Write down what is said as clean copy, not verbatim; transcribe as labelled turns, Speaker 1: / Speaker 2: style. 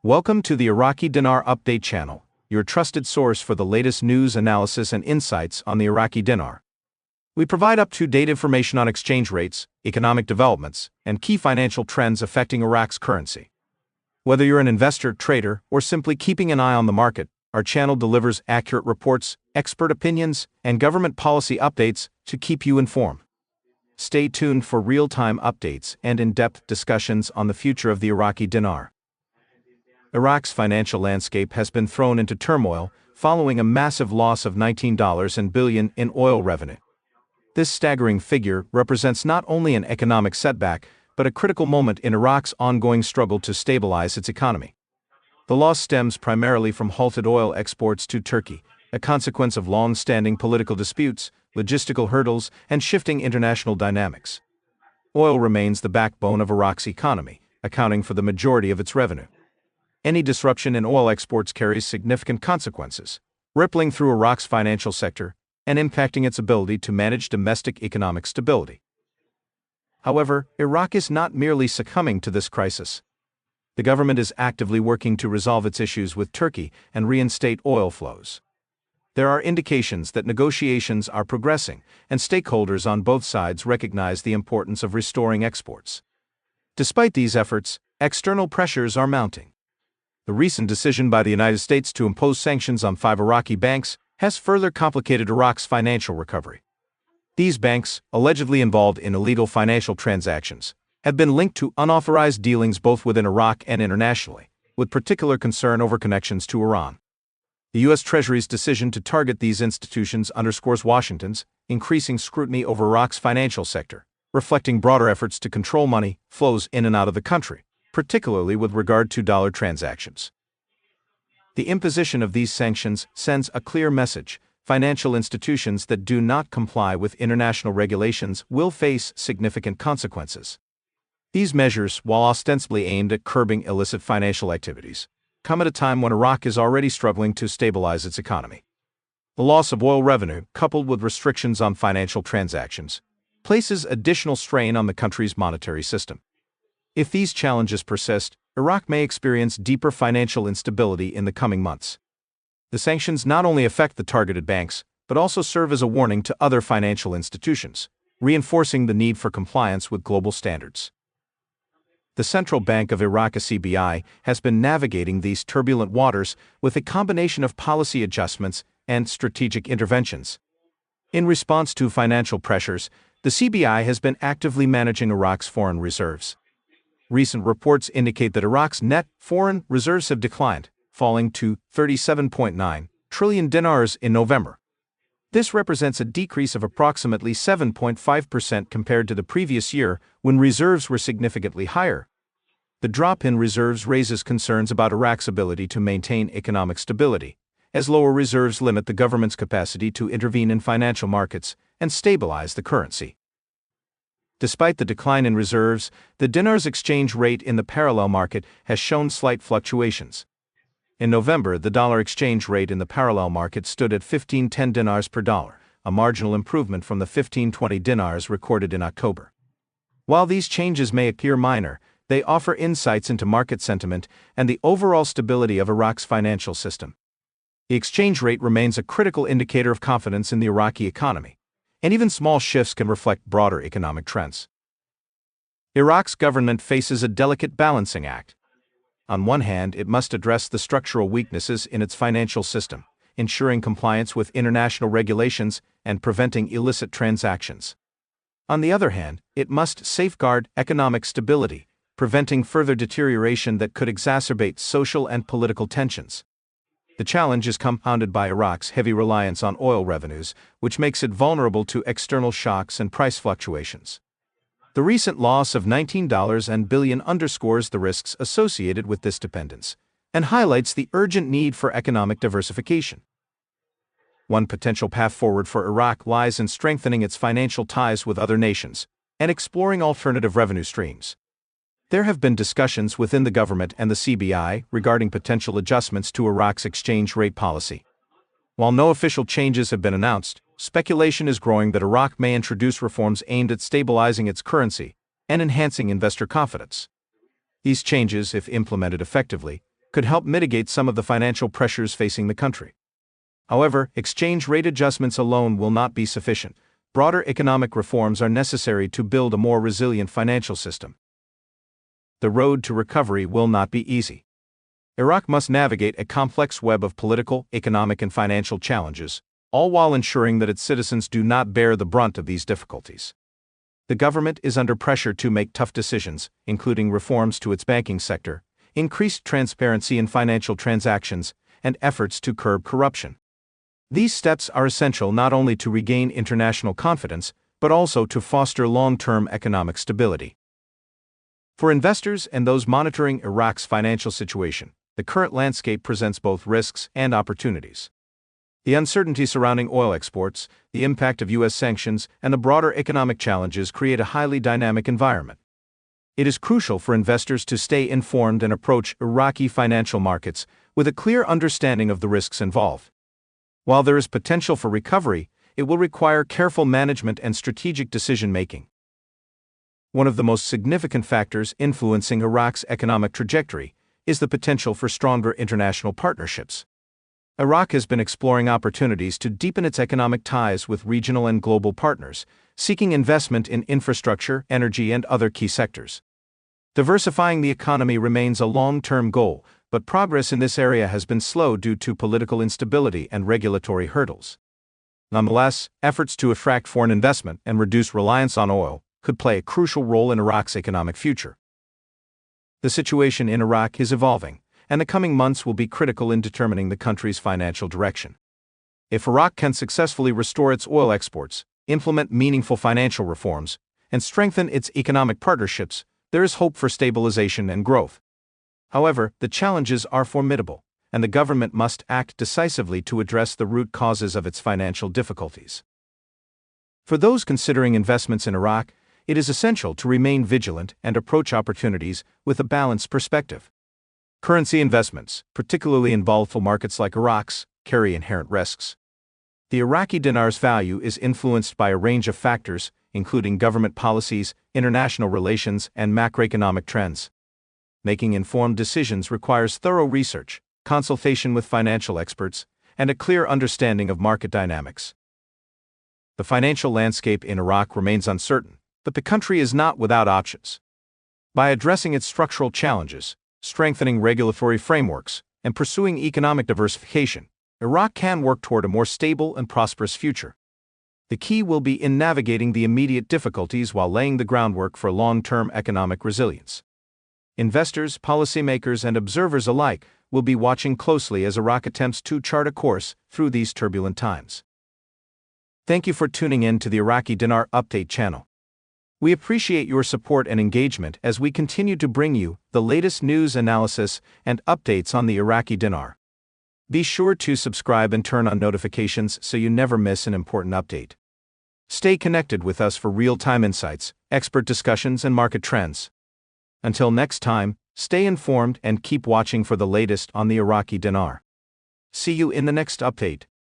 Speaker 1: Welcome to the Iraqi Dinar Update channel, your trusted source for the latest news, analysis, and insights on the Iraqi dinar. We provide up-to-date information on exchange rates, economic developments, and key financial trends affecting Iraq's currency. Whether you're an investor, trader, or simply keeping an eye on the market, our channel delivers accurate reports, expert opinions, and government policy updates to keep you informed. Stay tuned for real-time updates and in-depth discussions on the future of the Iraqi dinar. Iraq's financial landscape has been thrown into turmoil following a massive loss of $19 billion in oil revenue. This staggering figure represents not only an economic setback, but a critical moment in Iraq's ongoing struggle to stabilize its economy. The loss stems primarily from halted oil exports to Turkey, a consequence of long-standing political disputes, logistical hurdles, and shifting international dynamics. Oil remains the backbone of Iraq's economy, accounting for the majority of its revenue. Any disruption in oil exports carries significant consequences, rippling through Iraq's financial sector and impacting its ability to manage domestic economic stability. However, Iraq is not merely succumbing to this crisis. The government is actively working to resolve its issues with Turkey and reinstate oil flows. There are indications that negotiations are progressing, and stakeholders on both sides recognize the importance of restoring exports. Despite these efforts, external pressures are mounting. The recent decision by the United States to impose sanctions on 5 Iraqi banks has further complicated Iraq's financial recovery. These banks, allegedly involved in illegal financial transactions, have been linked to unauthorized dealings both within Iraq and internationally, with particular concern over connections to Iran. The U.S. Treasury's decision to target these institutions underscores Washington's increasing scrutiny over Iraq's financial sector, reflecting broader efforts to control money flows in and out of the country, particularly with regard to dollar transactions. The imposition of these sanctions sends a clear message: financial institutions that do not comply with international regulations will face significant consequences. These measures, while ostensibly aimed at curbing illicit financial activities, come at a time when Iraq is already struggling to stabilize its economy. The loss of oil revenue, coupled with restrictions on financial transactions, places additional strain on the country's monetary system. If these challenges persist, Iraq may experience deeper financial instability in the coming months. The sanctions not only affect the targeted banks, but also serve as a warning to other financial institutions, reinforcing the need for compliance with global standards. The Central Bank of Iraq (CBI) has been navigating these turbulent waters with a combination of policy adjustments and strategic interventions. In response to financial pressures, the CBI has been actively managing Iraq's foreign reserves. Recent reports indicate that Iraq's net foreign reserves have declined, falling to 37.9 trillion dinars in November. This represents a decrease of approximately 7.5% compared to the previous year, when reserves were significantly higher. The drop in reserves raises concerns about Iraq's ability to maintain economic stability, as lower reserves limit the government's capacity to intervene in financial markets and stabilize the currency. Despite the decline in reserves, the dinar's exchange rate in the parallel market has shown slight fluctuations. In November, the dollar exchange rate in the parallel market stood at 1510 dinars per dollar, a marginal improvement from the 1520 dinars recorded in October. While these changes may appear minor, they offer insights into market sentiment and the overall stability of Iraq's financial system. The exchange rate remains a critical indicator of confidence in the Iraqi economy, and even small shifts can reflect broader economic trends. Iraq's government faces a delicate balancing act. On one hand, it must address the structural weaknesses in its financial system, ensuring compliance with international regulations and preventing illicit transactions. On the other hand, it must safeguard economic stability, preventing further deterioration that could exacerbate social and political tensions. The challenge is compounded by Iraq's heavy reliance on oil revenues, which makes it vulnerable to external shocks and price fluctuations. The recent loss of $19 billion underscores the risks associated with this dependence and highlights the urgent need for economic diversification. One potential path forward for Iraq lies in strengthening its financial ties with other nations and exploring alternative revenue streams. There have been discussions within the government and the CBI regarding potential adjustments to Iraq's exchange rate policy. While no official changes have been announced, speculation is growing that Iraq may introduce reforms aimed at stabilizing its currency and enhancing investor confidence. These changes, if implemented effectively, could help mitigate some of the financial pressures facing the country. However, exchange rate adjustments alone will not be sufficient. Broader economic reforms are necessary to build a more resilient financial system. The road to recovery will not be easy. Iraq must navigate a complex web of political, economic, and financial challenges, all while ensuring that its citizens do not bear the brunt of these difficulties. The government is under pressure to make tough decisions, including reforms to its banking sector, increased transparency in financial transactions, and efforts to curb corruption. These steps are essential not only to regain international confidence, but also to foster long-term economic stability. For investors and those monitoring Iraq's financial situation, the current landscape presents both risks and opportunities. The uncertainty surrounding oil exports, the impact of U.S. sanctions, and the broader economic challenges create a highly dynamic environment. It is crucial for investors to stay informed and approach Iraqi financial markets with a clear understanding of the risks involved. While there is potential for recovery, it will require careful management and strategic decision-making. One of the most significant factors influencing Iraq's economic trajectory is the potential for stronger international partnerships. Iraq has been exploring opportunities to deepen its economic ties with regional and global partners, seeking investment in infrastructure, energy, and other key sectors. Diversifying the economy remains a long-term goal, but progress in this area has been slow due to political instability and regulatory hurdles. Nonetheless, efforts to attract foreign investment and reduce reliance on oil could play a crucial role in Iraq's economic future. The situation in Iraq is evolving, and the coming months will be critical in determining the country's financial direction. If Iraq can successfully restore its oil exports, implement meaningful financial reforms, and strengthen its economic partnerships, there is hope for stabilization and growth. However, the challenges are formidable, and the government must act decisively to address the root causes of its financial difficulties. For those considering investments in Iraq, it is essential to remain vigilant and approach opportunities with a balanced perspective. Currency investments, particularly in volatile markets like Iraq's, carry inherent risks. The Iraqi dinar's value is influenced by a range of factors, including government policies, international relations, and macroeconomic trends. Making informed decisions requires thorough research, consultation with financial experts, and a clear understanding of market dynamics. The financial landscape in Iraq remains uncertain, but the country is not without options. By addressing its structural challenges, strengthening regulatory frameworks, and pursuing economic diversification, Iraq can work toward a more stable and prosperous future. The key will be in navigating the immediate difficulties while laying the groundwork for long-term economic resilience. Investors, policymakers, and observers alike will be watching closely as Iraq attempts to chart a course through these turbulent times. Thank you for tuning in to the Iraqi Dinar Update channel. We appreciate your support and engagement as we continue to bring you the latest news, analysis, and updates on the Iraqi dinar. Be sure to subscribe and turn on notifications so you never miss an important update. Stay connected with us for real-time insights, expert discussions, and market trends. Until next time, stay informed and keep watching for the latest on the Iraqi dinar. See you in the next update.